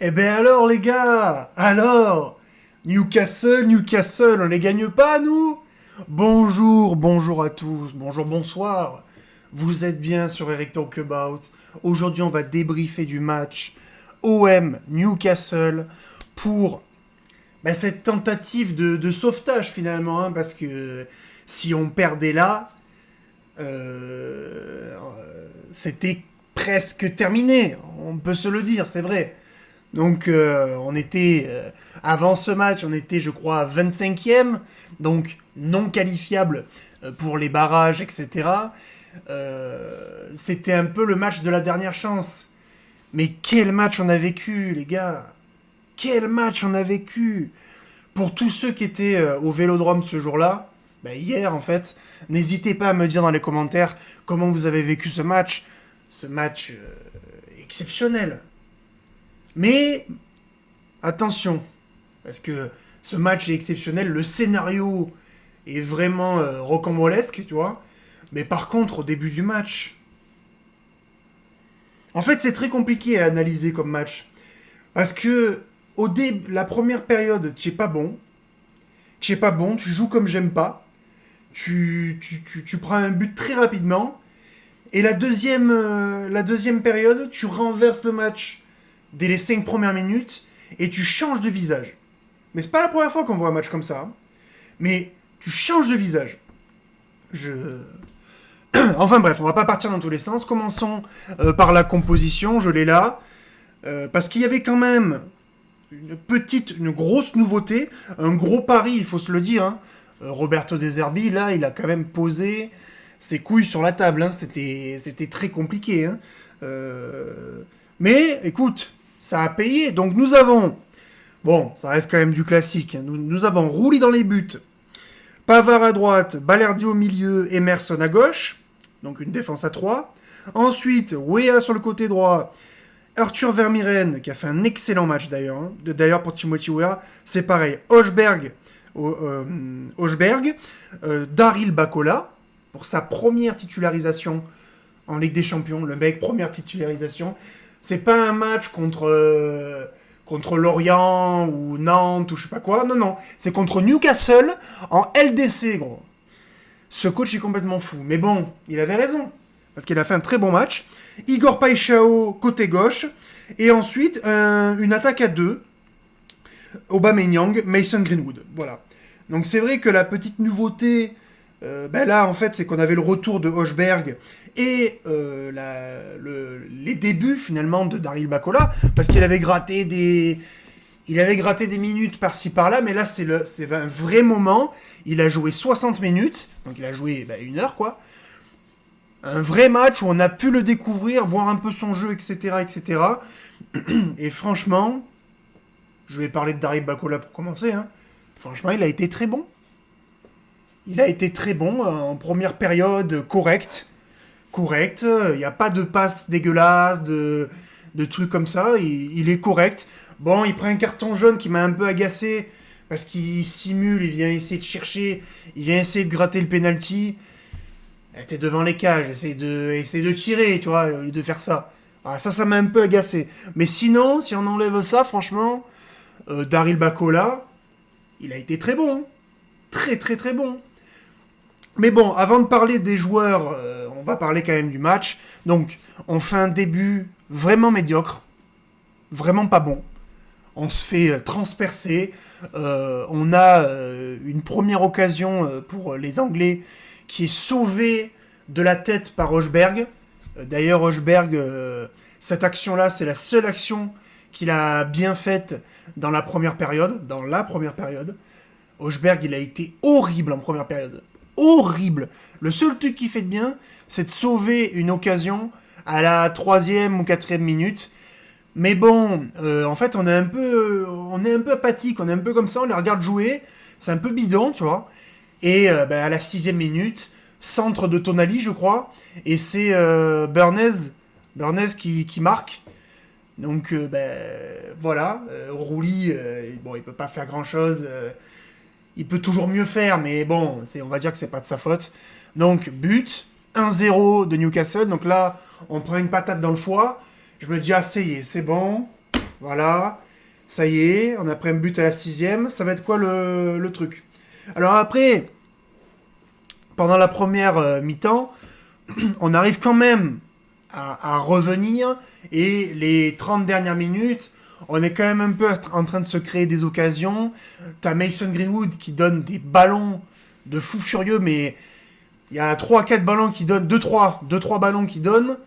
Eh ben alors les gars, alors Newcastle, on les gagne pas nous? Bonjour à tous, bonsoir. Vous êtes bien sur Eric Talk About. Aujourd'hui on va débriefer du match OM Newcastle pour cette tentative de sauvetage finalement, hein, parce que si on perdait là, c'était presque terminé, on peut se le dire, c'est vrai. Donc on était, avant ce match, on était je crois 25e, donc non qualifiable pour les barrages, etc. C'était un peu le match de la dernière chance. Mais quel match on a vécu, les gars! Quel match on a vécu! Pour tous ceux qui étaient au Vélodrome ce jour-là, hier en fait, n'hésitez pas à me dire dans les commentaires comment vous avez vécu ce match. Ce match exceptionnel. Mais attention, parce que ce match est exceptionnel, le scénario est vraiment rocambolesque, tu vois. Mais par contre, au début du match, en fait, c'est très compliqué à analyser comme match. Parce que la première période, tu es pas bon. Tu es pas bon, tu joues comme j'aime pas. Tu prends un but très rapidement. Et la deuxième période, tu renverses le match dès les 5 premières minutes et tu changes de visage. Mais c'est pas la première fois qu'on voit un match comme ça. Hein. Mais tu changes de visage. Enfin bref, on va pas partir dans tous les sens. Commençons par la composition, je l'ai là. Parce qu'il y avait quand même une grosse nouveauté, un gros pari, il faut se le dire. Hein. Roberto De Zerbi, là, il a quand même posé ses couilles sur la table. Hein. C'était très compliqué. Hein. Mais, écoute, ça a payé. Donc nous avons... Bon, ça reste quand même du classique. Hein. Nous avons Rouli dans les buts, Pavard à droite, Balerdi au milieu, Emerson à gauche. Donc une défense à 3. Ensuite, Weah sur le côté droit, Arthur Vermieren, qui a fait un excellent match d'ailleurs. Hein. D'ailleurs, pour Timothy Weah, c'est pareil. Hochberg, Daryl Bacola, pour sa première titularisation en Ligue des Champions. Le mec, première titularisation. C'est pas un match contre Lorient ou Nantes ou je sais pas quoi. Non. C'est contre Newcastle en LDC, gros. Ce coach est complètement fou. Mais bon, il avait raison. Parce qu'il a fait un très bon match. Igor Paixão, côté gauche. Et ensuite, une attaque à 2. Aubameyang, Mason Greenwood. Voilà. Donc c'est vrai que la petite nouveauté, là, en fait, c'est qu'on avait le retour de Hochberg et les débuts, finalement, de Daryl Bacola. Parce qu'il avait gratté des minutes par-ci par-là, mais là, c'est un vrai moment. Il a joué 60 minutes, donc il a joué 1 heure, quoi. Un vrai match où on a pu le découvrir, voir un peu son jeu, etc., etc. Et franchement, je vais parler de Daryl Bacola pour commencer. Hein. Franchement, il a été très bon. Il a été très bon en première période, correct. Il n'y a pas de passe dégueulasse, de trucs comme ça. Il est correct. Bon, il prend un carton jaune qui m'a un peu agacé parce qu'il simule, il vient essayer de chercher, il vient essayer de gratter le penalty. T'es devant les cages, essaye de tirer, tu vois, au lieu de faire ça. Ah, ça m'a un peu agacé. Mais sinon, si on enlève ça, franchement, Daryl Bacola, il a été très bon. Très, très, très bon. Mais bon, avant de parler des joueurs, on va parler quand même du match. Donc, on fait un début vraiment médiocre. Vraiment pas bon. On se fait transpercer. On a une première occasion pour les Anglais qui est sauvée de la tête par Hochberg. D'ailleurs, Hochberg, cette action-là, c'est la seule action qu'il a bien faite dans la première période. Hochberg, il a été horrible en première période. Horrible. Le seul truc qu'il fait de bien, c'est de sauver une occasion à la 3e ou 4e minute. Mais bon, en fait, on est un peu apathique, on est un peu comme ça, on les regarde jouer, c'est un peu bidon, tu vois. Et à la 6e minute, centre de Tonali, je crois, et c'est Bernez qui marque. Donc, voilà, Rouli, bon, il peut pas faire grand-chose, il peut toujours mieux faire, mais bon, on va dire que c'est pas de sa faute. Donc, but, 1-0 de Newcastle, donc là, on prend une patate dans le foie. Je me dis, ah, c'est bon, Voilà. Ça y est, on a pris un but à la 6e. Ça va être quoi le truc? Alors après, pendant la première mi-temps, on arrive quand même à revenir. Et les 30 dernières minutes, on est quand même un peu en train de se créer des occasions. T'as Mason Greenwood qui donne des ballons de fou furieux, mais il y a 3-4 ballons qui donnent, 2-3 ballons qui donnent,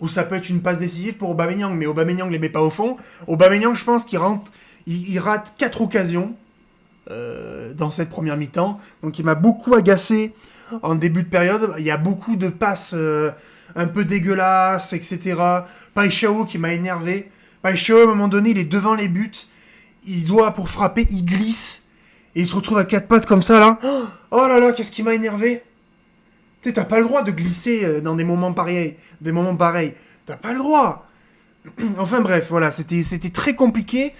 où ça peut être une passe décisive pour Aubameyang, mais Aubameyang les met pas au fond. Aubameyang, je pense il rate 4 occasions dans cette première mi-temps, donc il m'a beaucoup agacé en début de période. Il y a beaucoup de passes un peu dégueulasses, etc. Paixão qui m'a énervé. Paixão, à un moment donné, il est devant les buts, il doit, pour frapper, il glisse, et il se retrouve à 4 pattes comme ça, là. Oh là là, qu'est-ce qui m'a énervé. Tu sais, t'as pas le droit de glisser dans des moments pareils. T'as pas le droit. Enfin bref, voilà, c'était très compliqué.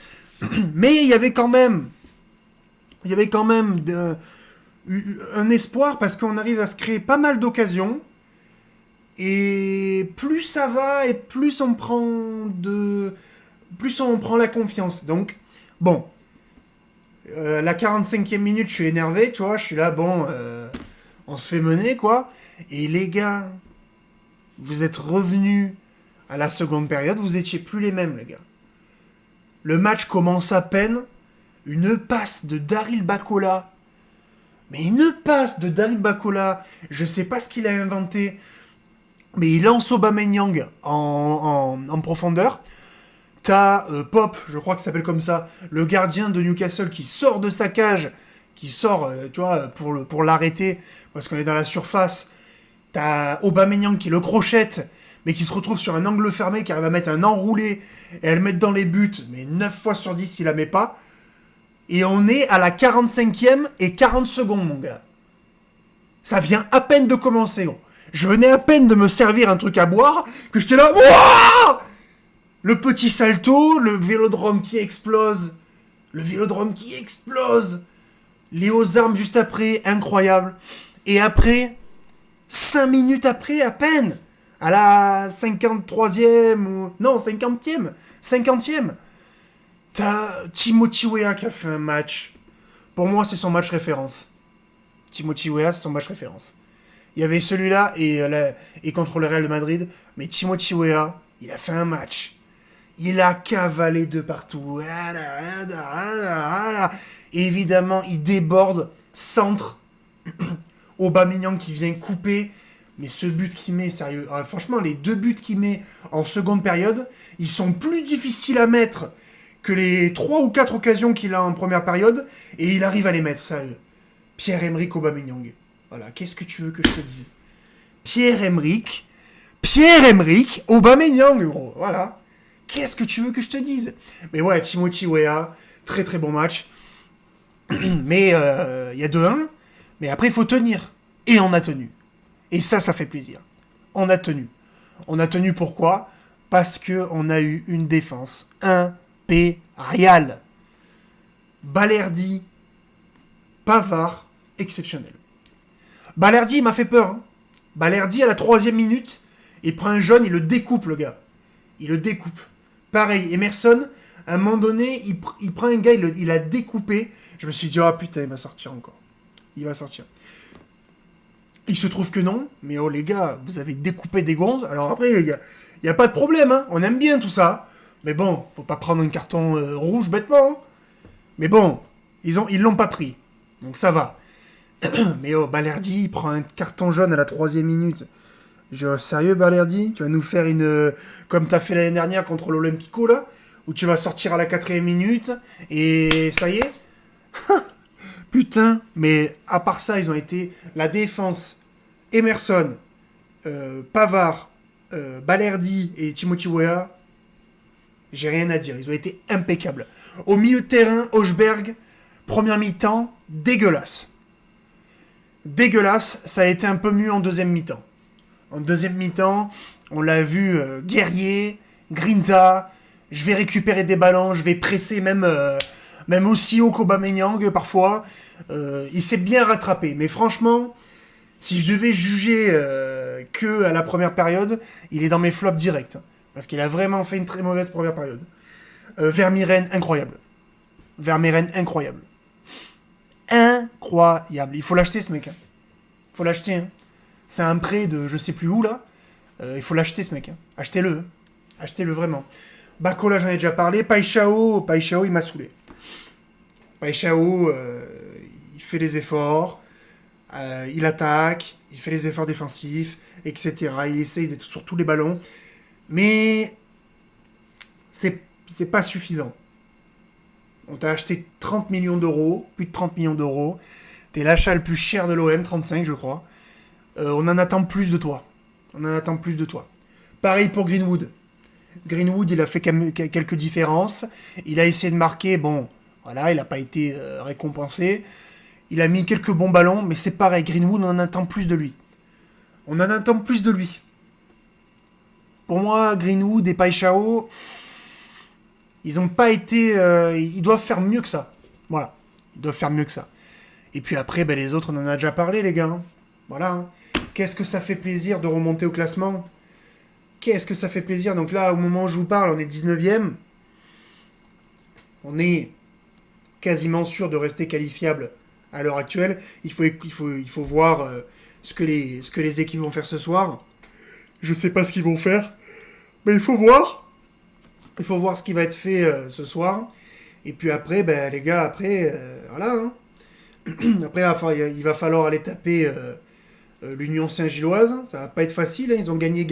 Mais il y avait quand même un espoir parce qu'on arrive à se créer pas mal d'occasions. Et plus ça va et plus on prend la confiance. Donc, bon. La 45e minute, je suis énervé, tu vois. Je suis là, bon, on se fait mener, quoi. Et les gars, vous êtes revenus à la seconde période, vous étiez plus les mêmes, les gars. Le match commence à peine. Une passe de Daryl Bacola. Mais une passe de Daryl Bacola, je sais pas ce qu'il a inventé, mais il lance Aubameyang en profondeur. T'as Pop, je crois que ça s'appelle comme ça, le gardien de Newcastle qui sort de sa cage, qui sort, tu vois, pour l'arrêter, parce qu'on est dans la surface. T'as Aubameyang qui le crochette, mais qui se retrouve sur un angle fermé, qui arrive à mettre un enroulé, et à le mettre dans les buts, mais 9 fois sur 10, il la met pas. Et on est à la 45e et 40 secondes, mon gars. Ça vient à peine de commencer, gros. Je venais à peine de me servir un truc à boire, que j'étais là... Wouah, le petit salto, le vélodrome qui explose. Les aux armes juste après, incroyable. Et après, 5 minutes après, à peine, à la 53e, ou... Non, 50e, t'as Timothy Weah qui a fait un match. Pour moi, c'est son match référence. Timothy Weah, c'est son match référence. Il y avait celui-là et contre le Real de Madrid. Mais Timothy Weah, il a fait un match. Il a cavalé de partout. Et évidemment, il déborde, centre. Aubameyang qui vient couper. Mais ce but qu'il met, sérieux. Franchement, les 2 buts qu'il met en seconde période, ils sont plus difficiles à mettre que les 3 ou 4 occasions qu'il a en première période. Et il arrive à les mettre, sérieux. Pierre-Emerick Aubameyang. Voilà, qu'est-ce que tu veux que je te dise? Pierre-Emerick Aubameyang, gros. Voilà. Qu'est-ce que tu veux que je te dise? Mais ouais, Timothy Weah, très très bon match. Mais il y a 2-1. Mais après, il faut tenir. Et on a tenu. Et ça fait plaisir. On a tenu. On a tenu pourquoi? Parce qu'on a eu une défense impériale. Balerdi, Pavard, exceptionnel. Balerdi, il m'a fait peur. Hein. Balerdi, à la 3e minute, il prend un jaune, il le découpe, le gars. Il le découpe. Pareil, Emerson, à un moment donné, il prend un gars, il l'a découpé. Je me suis dit, oh putain, il va sortir encore. Il va sortir. Il se trouve que non, mais oh les gars, vous avez découpé des gonzes. Alors après, il y a pas de problème, hein. On aime bien tout ça. Mais bon, faut pas prendre un carton rouge bêtement. Hein. Mais bon, ils l'ont pas pris. Donc ça va. Mais oh, Balerdi, il prend un carton jaune à la 3e minute. Sérieux, Balerdi? Tu vas nous faire une... comme t'as fait l'année dernière contre l'Olympico, là? Où tu vas sortir à la 4e minute, et ça y est? Putain. Mais à part ça, ils ont été... La défense, Emerson, Pavard, Balerdi et Timothy Weah, j'ai rien à dire. Ils ont été impeccables. Au milieu de terrain, Hochberg, première mi-temps, dégueulasse. Dégueulasse, ça a été un peu mieux en deuxième mi-temps. En deuxième mi-temps, on l'a vu guerrier, grinta, je vais récupérer des ballons, je vais presser même aussi haut qu'Aubameyang parfois. Il s'est bien rattrapé, mais franchement, si je devais juger que à la première période, il est dans mes flops directs. Parce qu'il a vraiment fait une très mauvaise première période. Vermiren, incroyable. Vermiren, incroyable. Incroyable. Il faut l'acheter, ce mec. Hein. Il faut l'acheter. Hein. C'est un prêt de je sais plus où, là. Il faut l'acheter, ce mec. Hein. Achetez-le. Hein. Achetez-le, vraiment. Bakola, j'en ai déjà parlé. Paixão, il m'a saoulé. Paixão, il fait les efforts. Il attaque. Il fait les efforts défensifs, etc. Il essaye d'être sur tous les ballons. Mais c'est pas suffisant. On t'a acheté 30 millions d'euros, plus de 30 millions d'euros. T'es l'achat le plus cher de l'OM, 35 je crois. On en attend plus de toi. On en attend plus de toi. Pareil pour Greenwood. Greenwood, il a fait quelques différences. Il a essayé de marquer, bon, voilà, il n'a pas été récompensé. Il a mis quelques bons ballons, mais c'est pareil, Greenwood, on en attend plus de lui. On en attend plus de lui. Pour moi, Greenwood et Paixão, ils n'ont pas été... ils doivent faire mieux que ça. Voilà, ils doivent faire mieux que ça. Et puis après, ben, les autres, on en a déjà parlé, les gars. Voilà. Qu'est-ce que ça fait plaisir de remonter au classement. Qu'est-ce que ça fait plaisir. Donc là, au moment où je vous parle, on est 19e. On est quasiment sûr de rester qualifiable à l'heure actuelle. Il faut voir ce que les équipes vont faire ce soir. Je sais pas ce qu'ils vont faire. Mais il faut voir. Il faut voir ce qui va être fait ce soir. Et puis après, ben, les gars, après, voilà. Hein. Après, il va falloir aller taper l'Union Saint-Gilloise. Ça va pas être facile. Hein. Ils ont gagné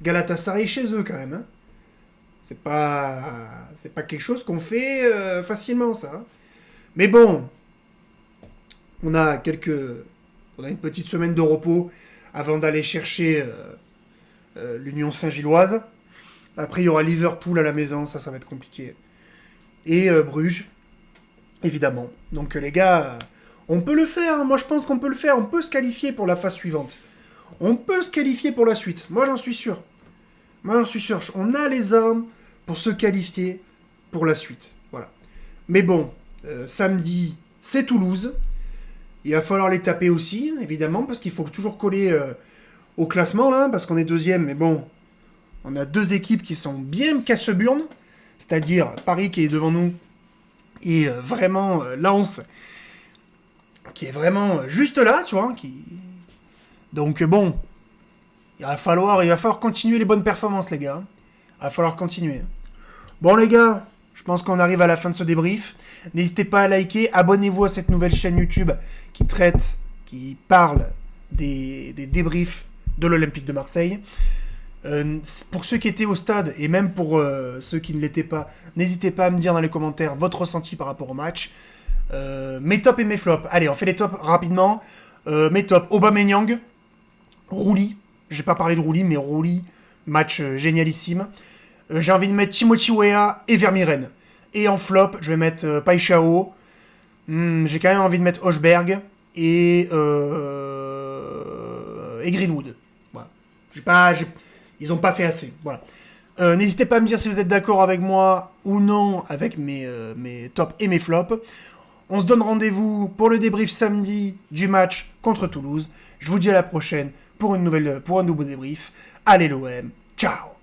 Galatasaray chez eux, quand même. Hein. C'est pas quelque chose qu'on fait facilement, ça. Hein. Mais bon, on a une petite semaine de repos avant d'aller chercher l'Union Saint-Gilloise. Après, il y aura Liverpool à la maison, ça va être compliqué. Et Bruges, évidemment. Donc les gars, on peut le faire, hein. Moi je pense qu'on peut le faire, on peut se qualifier pour la phase suivante. On peut se qualifier pour la suite, moi j'en suis sûr. On a les armes pour se qualifier pour la suite. Voilà. Mais bon, samedi, c'est Toulouse. Il va falloir les taper aussi, évidemment, parce qu'il faut toujours coller au classement, là, parce qu'on est deuxième, mais bon, on a deux équipes qui sont bien casse-burnes, c'est-à-dire Paris qui est devant nous, et vraiment Lens, qui est vraiment juste là, tu vois, Donc bon, il va falloir continuer les bonnes performances, les gars. Il va falloir continuer. Bon, les gars, je pense qu'on arrive à la fin de ce débrief. N'hésitez pas à liker, abonnez-vous à cette nouvelle chaîne YouTube qui parle des débriefs de l'Olympique de Marseille. Pour ceux qui étaient au stade, et même pour ceux qui ne l'étaient pas, n'hésitez pas à me dire dans les commentaires votre ressenti par rapport au match. Mes tops et mes flops. Allez, on fait les tops rapidement. Mes tops, Aubameyang, Rouli. J'ai pas parlé de Rouli, mais Rouli, match génialissime. J'ai envie de mettre Timothy Weah et Vermiren. Et en flop, je vais mettre Paixão. J'ai quand même envie de mettre Hochberg et Greenwood. Voilà. Ils n'ont pas fait assez. Voilà. N'hésitez pas à me dire si vous êtes d'accord avec moi ou non avec mes tops et mes flops. On se donne rendez-vous pour le débrief samedi du match contre Toulouse. Je vous dis à la prochaine pour un nouveau débrief. Allez l'OM, ciao!